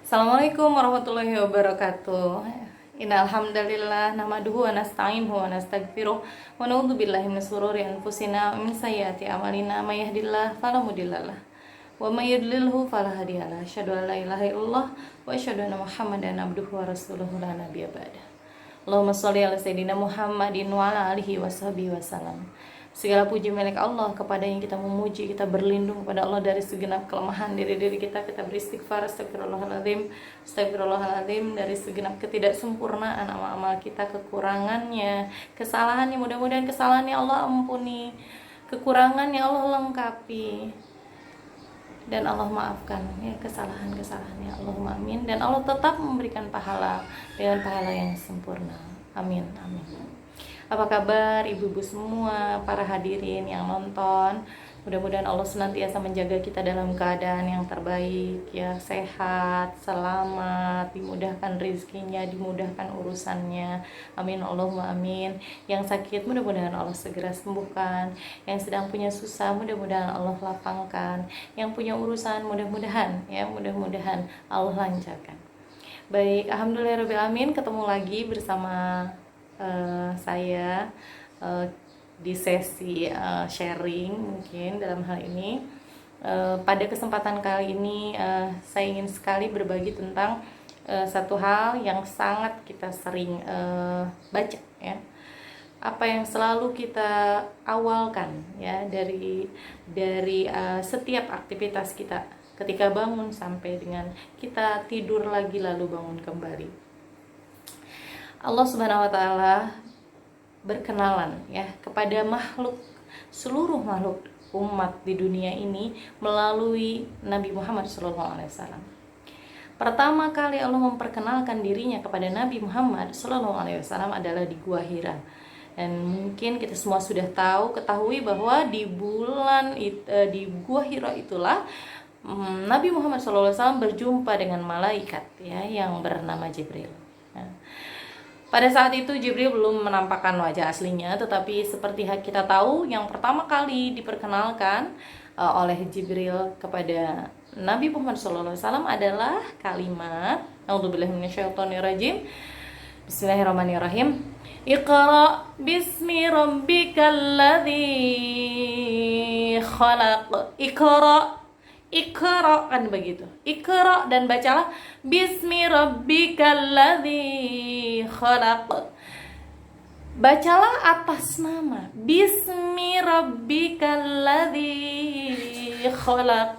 Assalamualaikum warahmatullahi wabarakatuh. Innal hamdalillah nahmaduhu wa nasta'inuhu wa nastaghfiruh wa na'udzu billahi min shururi anfusina wa min sayyiati a'malina may yahdihillahu fala mudhillalah wa may yudlilhu fala hadiyalah. Asyhadu an la ilaha illallah wa asyhadu anna Muhammadan abduhu wa rasuluhu la nabiyya ba'da. Allahumma sholli ala sayyidina Muhammadin wa ala alihi washabihi wasallam. Segala puji milik Allah, kepada yang kita memuji, kita berlindung kepada Allah dari segenap kelemahan diri kita beristighfar, astagfirullahaladzim, dari segenap ketidaksempurnaan amal-amal kita, kekurangannya, kesalahannya, mudah-mudahan kesalahannya Allah ampuni, kekurangannya Allah lengkapi, dan Allah maafkan ya kesalahan-kesalahannya, Allahumma amin. Dan Allah tetap memberikan pahala dengan pahala yang sempurna, amin, amin. Apa kabar ibu-ibu semua, para hadirin yang nonton? Mudah-mudahan Allah senantiasa menjaga kita dalam keadaan yang terbaik, ya, sehat, selamat, dimudahkan rezekinya, dimudahkan urusannya, amin, Allahumma amin. Yang sakit mudah-mudahan Allah segera sembuhkan, yang sedang punya susah mudah-mudahan Allah lapangkan, yang punya urusan mudah-mudahan Allah lancarkan. Baik, alhamdulillahirobbilalamin, ketemu lagi bersama saya di sesi sharing mungkin dalam hal ini. Pada kesempatan kali ini saya ingin sekali berbagi tentang satu hal yang sangat kita sering baca, ya, apa yang selalu kita awalkan, ya, dari setiap aktivitas kita ketika bangun sampai dengan kita tidur lagi lalu bangun kembali. Allah Subhanahu wa taala berkenalan, ya, kepada seluruh makhluk umat di dunia ini melalui Nabi Muhammad SAW. Pertama kali Allah memperkenalkan dirinya kepada Nabi Muhammad SAW adalah di Gua Hira. Dan mungkin kita semua sudah ketahui bahwa di Gua Hira itulah Nabi Muhammad SAW berjumpa dengan malaikat, ya, yang bernama Jibril. Pada saat itu Jibril belum menampakkan wajah aslinya, tetapi seperti kita tahu, yang pertama kali diperkenalkan oleh Jibril kepada Nabi Muhammad SAW adalah kalimat A'udzubillahi minasyaitonirrajim. Bismillahirrahmanirrahim. Iqra bismi rabbikal ladzi khalaq. Iqra, kan begitu. Iqra, dan bacalah bismi rabbikal ladzi khalaq. Bacalah atas nama bismi rabbikal ladzi khalaq.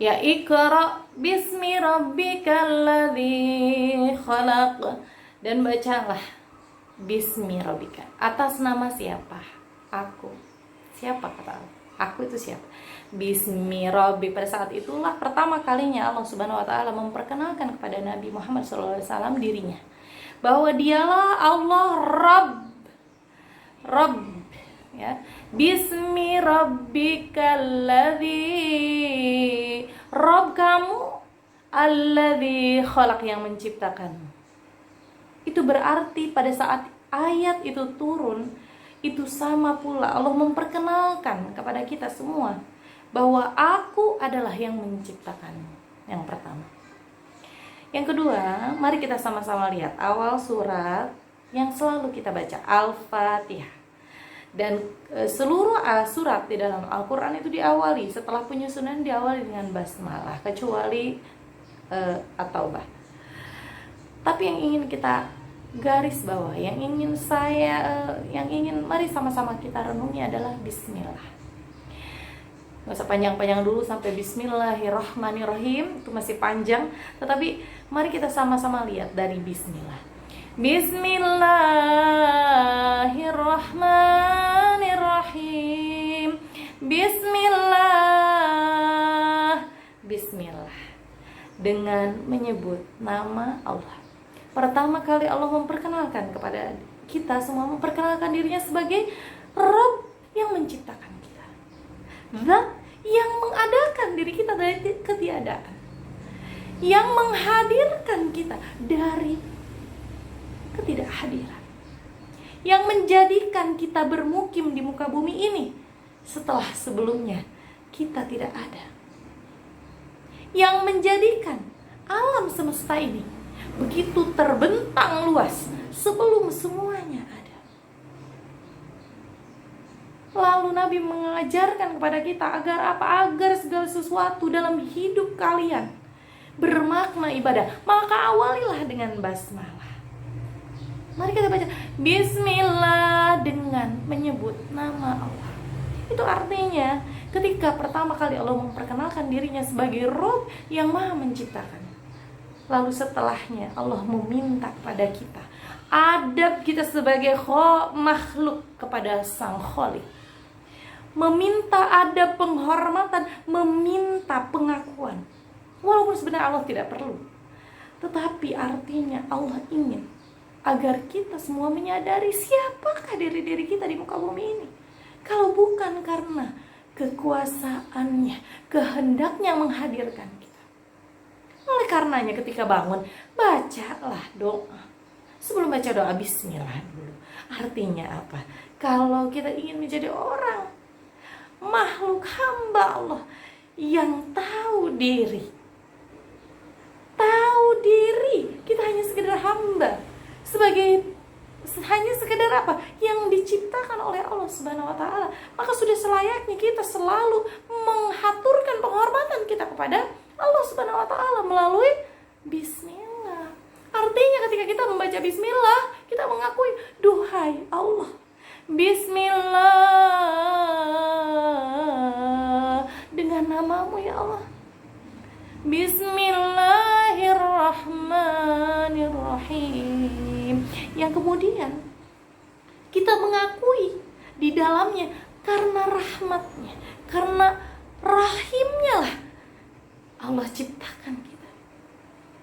Ya, Iqra bismi rabbikal ladzi khalaq, dan bacalah bismi rabbika, atas nama siapa? Aku. Siapa, kata Allah? Aku itu siapa? Bismi Rabbi. Pada saat itulah pertama kalinya Allah Subhanahu wa taala memperkenalkan kepada Nabi Muhammad SAW dirinya, bahwa dialah Allah Rabb, ya. Bismi Rabbikal ladzi, Rabb kamu, alladzi khalaq, yang menciptakanmu. Itu berarti pada saat ayat itu turun, itu sama pula Allah memperkenalkan kepada kita semua bahwa aku adalah yang menciptakanmu. Yang pertama. Yang kedua, mari kita sama-sama lihat awal surat yang selalu kita baca, Al-Fatihah. Dan seluruh surat di dalam Al-Quran itu diawali, setelah penyusunan diawali dengan basmalah, kecuali At-Taubah. Tapi yang ingin kita garis bawah, yang ingin mari sama-sama kita renungi adalah bismillah. Gak usah panjang-panjang dulu sampai bismillahirrahmanirrahim, itu masih panjang, tetapi mari kita sama-sama lihat dari bismillah. Bismillahirrahmanirrahim. Bismillah, dengan menyebut nama Allah. Pertama kali Allah memperkenalkan kepada kita semua, memperkenalkan dirinya sebagai Rabb yang menciptakan kita, Zat yang mengadakan diri kita dari ketiadaan, yang menghadirkan kita dari ketidakhadiran, yang menjadikan kita bermukim di muka bumi ini setelah sebelumnya kita tidak ada. Yang menjadikan alam semesta ini begitu terbentang luas sebelum semuanya ada. Lalu Nabi mengajarkan kepada kita agar apa? Agar segala sesuatu dalam hidup kalian bermakna ibadah, maka awalilah dengan basmalah. Mari kita baca Bismillah dengan menyebut nama Allah. Itu artinya ketika pertama kali Allah memperkenalkan dirinya sebagai Rabb yang Maha Menciptakan. Lalu setelahnya Allah meminta kepada kita adab kita sebagai makhluk kepada Sang Khalik. Meminta adab penghormatan, meminta pengakuan. Walaupun sebenarnya Allah tidak perlu, tetapi artinya Allah ingin agar kita semua menyadari siapakah diri-diri kita di muka bumi ini. Kalau bukan karena kekuasaannya, kehendaknya menghadirkan kita. Oleh karenanya ketika bangun, bacalah doa. Sebelum baca doa, bismillah dulu. Artinya apa? Kalau kita ingin menjadi orang, makhluk hamba Allah yang tahu diri, kita hanya sekedar hamba, hanya sekedar apa? Yang diciptakan oleh Allah Subhanahu wa Ta'ala. Maka sudah selayaknya kita selalu menghaturkan penghormatan kita kepada Allah Subhanahu wa Ta'ala melalui bismillah. Artinya ketika kita membaca bismillah, kita mengakui, duhai Allah, bismillah dengan namamu ya Allah. Bismillahirrahmanirrahim. Yang kemudian kita mengakui di dalamnya karena rahmatnya, karena rahimnya lah Allah ciptakan kita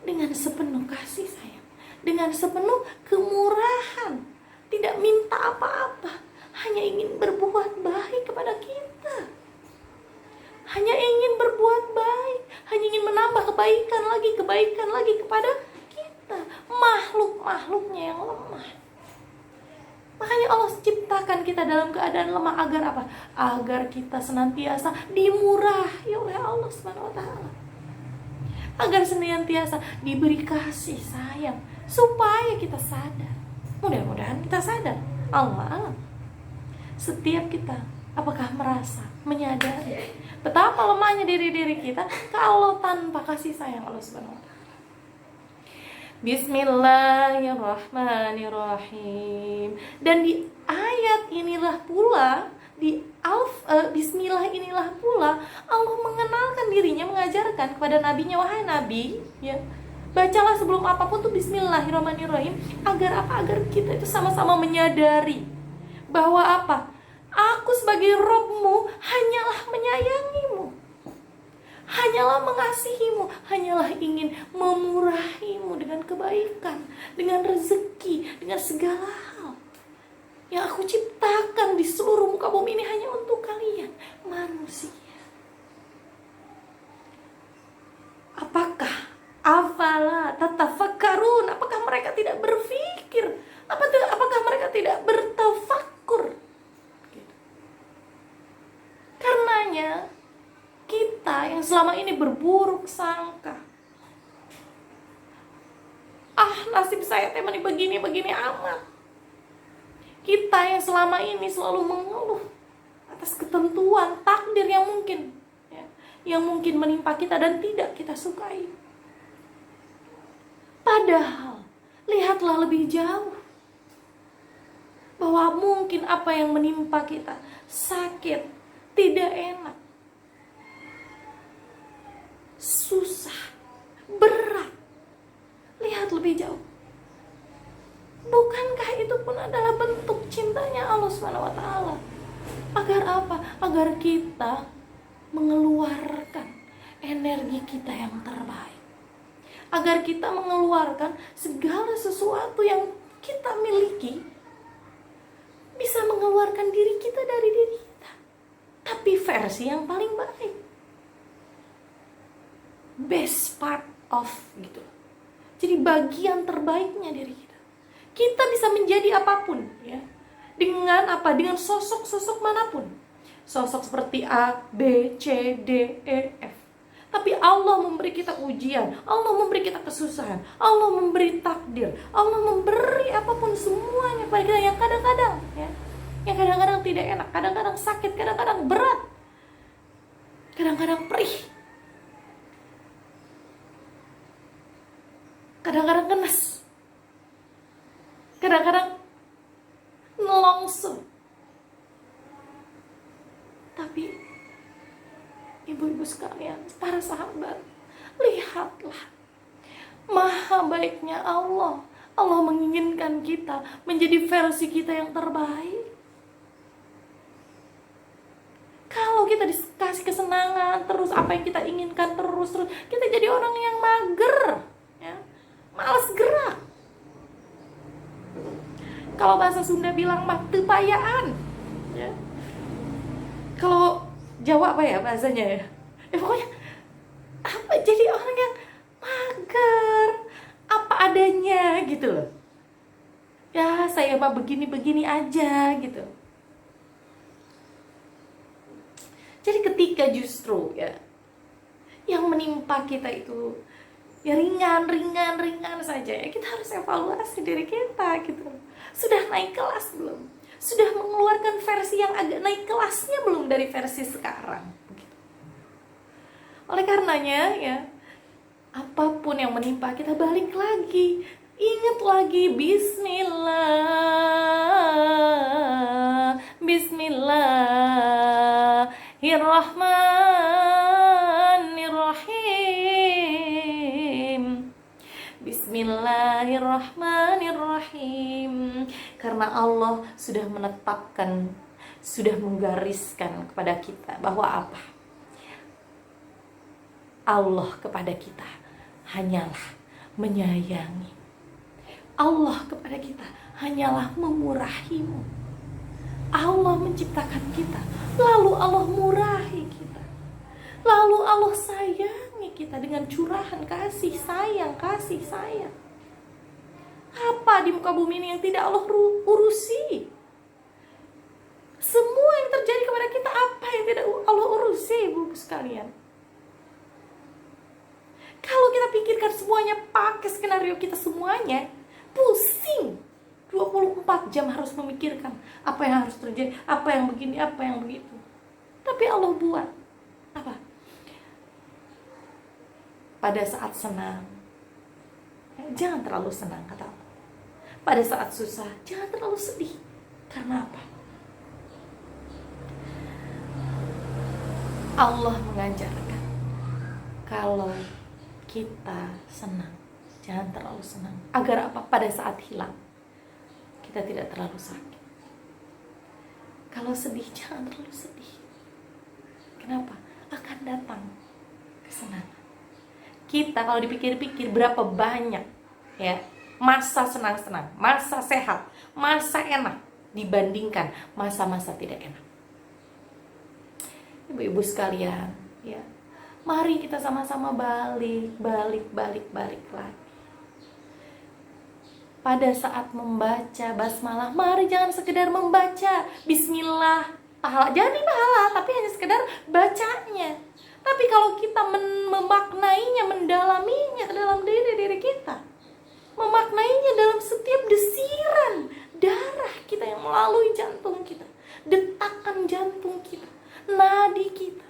dengan sepenuh kasih sayang, dengan sepenuh kemurahan, tidak minta apa-apa, hanya ingin berbuat baik kepada kita, hanya ingin berbuat baik, hanya ingin menambah kebaikan lagi kepada kita, makhluknya yang lemah. Makanya Allah ciptakan kita dalam keadaan lemah agar apa? Agar kita senantiasa dimurahi oleh Allah Subhanahu wa Ta'ala, agar senantiasa diberi kasih sayang, supaya kita sadar. Mudah-mudahan kita sadar. Allah setiap kita apakah merasa menyadari betapa lemahnya diri kita kalau tanpa kasih sayang Allah Subhanahu wa Ta'ala. Bismillahirrahmanirrahim. Dan di ayat inilah pula, bismillah inilah pula Allah mengenalkan dirinya, mengajarkan kepada nabinya, wahai nabi, ya, bacalah sebelum apapun tuh bismillahirrahmanirrahim. Agar apa? Agar kita itu sama-sama menyadari bahwa apa? Aku sebagai Rabbmu hanyalah menyayangimu, hanyalah mengasihimu, hanyalah ingin memurahimu dengan kebaikan, dengan rezeki, dengan segala hal yang aku ciptakan di seluruh muka bumi ini hanya untuk kalian manusia. Apakah afala tatafakkarun? Apakah mereka tidak berpikir? Apakah mereka tidak bertafakkur? Karenanya kita yang selama ini berburuk sangka, nasib saya temani begini amat. Kita yang selama ini selalu mengeluh atas ketentuan takdir yang mungkin menimpa kita dan tidak kita sukai. Padahal lihatlah lebih jauh bahwa mungkin apa yang menimpa kita, sakit, tidak enak, susah, berat. Lihat lebih jauh. Bukankah itu pun adalah bentuk cintanya Allah SWT? Agar apa? Agar kita mengeluarkan energi kita yang terbaik, agar kita mengeluarkan segala sesuatu yang kita miliki, bisa mengeluarkan diri kita dari diri kita, tapi versi yang paling baik, best part of gitu. Jadi bagian terbaiknya diri kita. Kita bisa menjadi apapun, ya. Dengan apa? Dengan sosok-sosok manapun. sosok seperti A, B, C, D, E, F. Tapi Allah memberi kita ujian, Allah memberi kita kesusahan, Allah memberi takdir, Allah memberi apapun semuanya pada kita yang kadang-kadang ya, yang kadang-kadang tidak enak, kadang-kadang sakit, kadang-kadang berat, kadang-kadang perih, kadang-kadang kenas, kadang-kadang nelongso. Tapi ibu-ibu sekalian, para sahabat, lihatlah maha baiknya Allah. Allah menginginkan kita menjadi versi kita yang terbaik. Kalau kita dikasih kesenangan terus, apa yang kita inginkan terus, kita jadi orang yang mager ya, malas gerak. Kalau bahasa Sunda bilang mah tepayaan ya. Kalau Jawa apa ya bahasanya ya? Pokoknya apa, jadi orang yang mager, apa adanya gitu loh. Ya saya mah begini-begini aja gitu. Jadi ketika justru ya yang menimpa kita itu ya ringan saja ya, kita harus evaluasi diri kita gitu. Sudah naik kelas belum? Sudah mengeluarkan versi yang agak naik kelasnya belum dari versi sekarang? Oleh karenanya ya, apapun yang menimpa kita, balik lagi, ingat lagi, Bismillah, Bismillahirrahmanirrahim, Bismillahirrahmanirrahim. Karena Allah sudah menetapkan, sudah menggariskan kepada kita bahwa apa? Allah kepada kita hanyalah menyayangi. Allah kepada kita hanyalah memurahimu. Allah menciptakan kita, lalu Allah murahi kita, lalu Allah sayangi kita dengan curahan kasih sayang. Apa di muka bumi ini yang tidak Allah urusi? Semua yang terjadi kepada kita, apa yang tidak Allah urusi, ibu sekalian? Kalau kita pikirkan semuanya, pakai skenario kita semuanya, pusing. 24 jam harus memikirkan apa yang harus terjadi, apa yang begini, apa yang begitu. Tapi Allah buat apa? Pada saat senang, jangan terlalu senang, kata Allah. Pada saat susah, jangan terlalu sedih. Karena apa? Allah mengajarkan kalau kita senang, jangan terlalu senang. Agar apa? Pada saat hilang, kita tidak terlalu sakit. Kalau sedih, jangan terlalu sedih. Kenapa? Akan datang kesenangan. Kita kalau dipikir-pikir berapa banyak ya masa senang-senang, masa sehat, masa enak dibandingkan masa-masa tidak enak. Ibu-ibu sekalian, ya, mari kita sama-sama balik lagi. Pada saat membaca basmalah, mari jangan sekedar membaca Bismillah, pahala, jangan di pahala, tapi hanya sekedar bacanya. Tapi kalau kita memaknainya, mendalaminya ke dalam diri kita, memaknainya dalam setiap desiran darah kita yang melalui jantung kita, detakan jantung kita, nadi kita,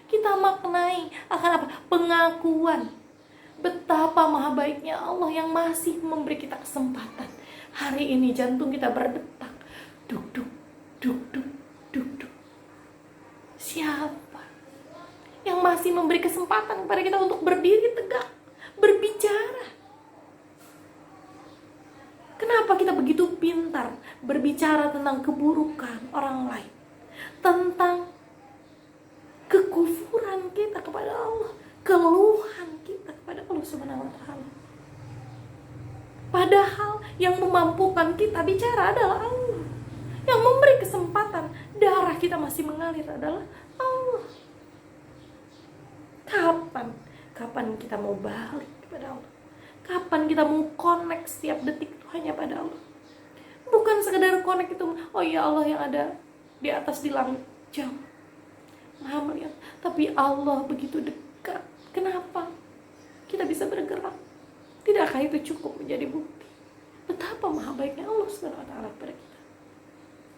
kita maknai akan apa? Pengakuan betapa maha baiknya Allah yang masih memberi kita kesempatan. Hari ini jantung kita berdetak, duk duk duk duk duk duk. Siapa yang masih memberi kesempatan kepada kita untuk berdiri tegak, berbicara? Kenapa kita begitu pintar berbicara tentang keburukan orang lain, tentang kekufuran kita kepada Allah, keluhan kita kepada Allah Subhanahu wa Ta'ala? Padahal yang memampukan kita bicara adalah Allah, yang memberi kesempatan darah kita masih mengalir adalah Allah. Kapan kita mau balik kepada Allah? Kapan kita mau connect setiap detik itu hanya pada Allah? Bukan sekedar connect itu, oh ya Allah yang ada di atas di langit, jauh. Maha melihat. Tapi Allah begitu dekat. Kenapa kita bisa bergerak? Tidakkah itu cukup menjadi bukti betapa maha baiknya Allah Subhanahu wa taala kepada kita?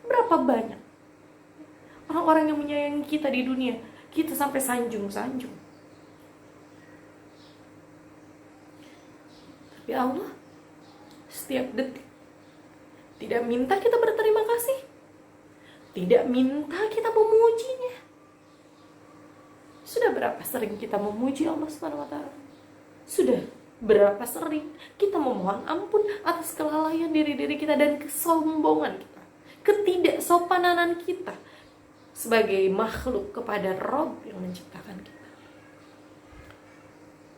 Berapa banyak orang-orang yang menyayangi kita di dunia, kita sampai sanjung-sanjung. Tapi Allah setiap detik tidak minta kita berterima kasih, tidak minta kita memujinya. Sudah berapa sering kita memuji Allah Subhanahu wa taala? Sudah berapa sering kita memohon ampun atas kelalaian diri-diri kita dan kesombongan kita, ketidaksopanan kita sebagai makhluk kepada Rabb yang menciptakan kita.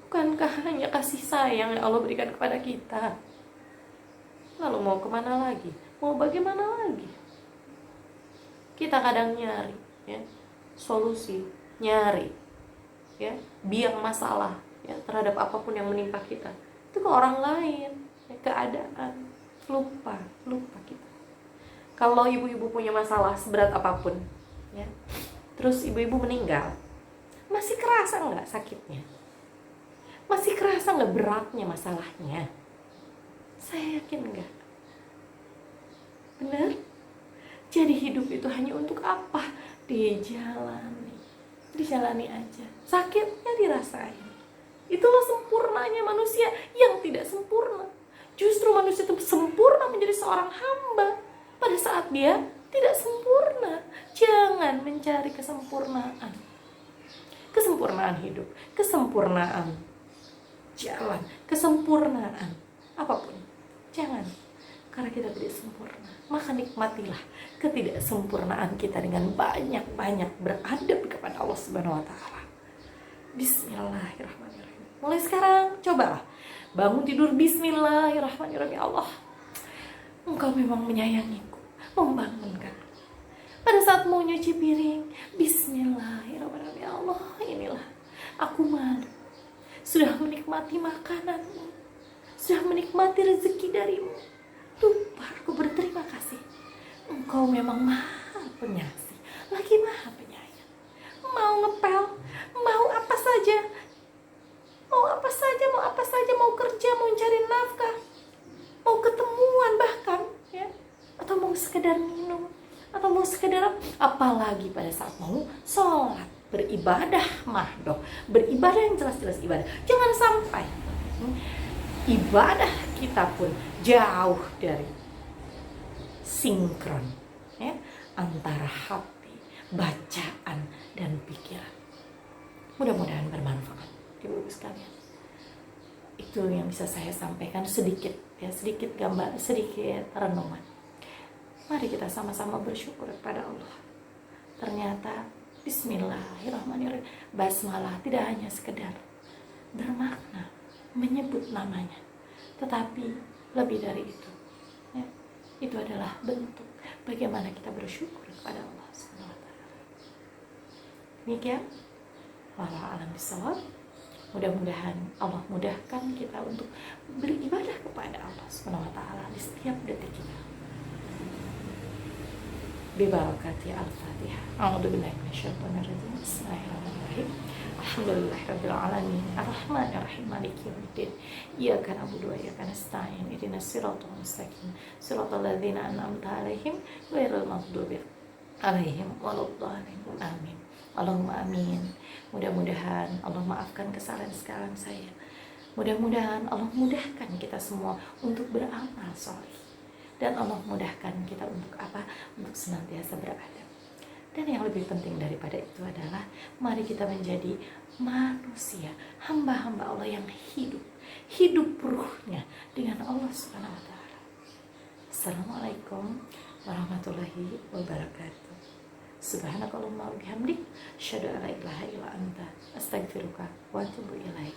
Bukankah hanya kasih sayang yang Allah berikan kepada kita? Lalu mau kemana lagi? Mau bagaimana lagi? Kita kadang nyari solusi, nyari biang masalah terhadap apapun yang menimpa kita itu ke orang lain, keadaan. Lupa kita. Kalau ibu-ibu punya masalah seberat apapun, terus ibu-ibu meninggal, masih kerasa nggak sakitnya? Masih kerasa nggak beratnya masalahnya? Saya yakin nggak. Benar? Jadi hidup itu hanya untuk apa? Dijalani aja. Sakitnya dirasain. Itulah sempurnanya manusia yang tidak sempurna. Justru manusia itu sempurna menjadi seorang hamba pada saat dia tidak sempurna. Jangan mencari kesempurnaan. Kesempurnaan hidup, kesempurnaan jalan, kesempurnaan apapun. Jangan, karena kita tidak sempurna. Maka nikmatilah ketidaksempurnaan kita dengan banyak-banyak beradab kepada Allah Subhanahu wa taala. Bismillahirrahmanirrahim. Mulai sekarang cobalah bangun tidur bismillahirrahmanirrahim. Ya Allah, Engkau memang menyayangiku, membangunkan. Pada saat mau nyuci piring, bismillahirrahmanirrahim. Ya Allah, inilah aku malu sudah menikmati makananmu, sudah menikmati rezeki darimu. Lupa aku berterima kasih. Engkau memang maha pengasih, lagi maha penyayang. Mau ngepel, mau apa saja, mau kerja, mau cari nafkah, mau ketemuan bahkan, atau mau sekedar minum, atau mau sekedar apalagi pada saat mau sholat, beribadah beribadah yang jelas-jelas ibadah. Jangan sampai ibadah kita pun jauh dari sinkron antara hati, bacaan, dan pikiran. Mudah-mudahan bermanfaat, ibu-ibu sekalian. Itu yang bisa saya sampaikan, sedikit gambar, sedikit renungan. Mari kita sama-sama bersyukur kepada Allah. Ternyata bismillahirrahmanirrahim, basmalah tidak hanya sekedar bermakna menyebut namanya, tetapi lebih dari itu. Itu adalah bentuk bagaimana kita bersyukur kepada Allah Subhanahu wa taala. Demikian, wallahu a'lam bishawab. Mudah-mudahan Allah mudahkan kita untuk beribadah kepada Allah Subhanahu wa taala di setiap detik kita. Bibarakati al-Fatihah. A'udzubillahi minasyaitonir rajim. Bismillahirrahmanirrahim. Alhamdulillahirabbil alamin. Arrahmanirrahim. Maliki yaumiddin. Iyyaka na'budu wa iyyaka nasta'in. Ihdinas siratal mustaqim. Siratal ladzina an'amta 'alaihim ghairil maghdubi 'alaihim waladdallin. Amin. Allahumma amin. Mudah-mudahan Allah maafkan kesalahan-kesalahan saya. Mudah-mudahan Allah mudahkan kita semua untuk beramal soleh. Dan Allah mudahkan kita untuk apa? Untuk senantiasa beradab. Dan yang lebih penting daripada itu adalah mari kita menjadi manusia, hamba-hamba Allah yang hidup ruhnya dengan Allah Subhanahu wa taala. Assalamualaikum warahmatullahi wabarakatuh. Subhanakallahumma wa bihamdik, asyhadu an la ilaha illa anta, astaghfiruka wa atubu ilaik.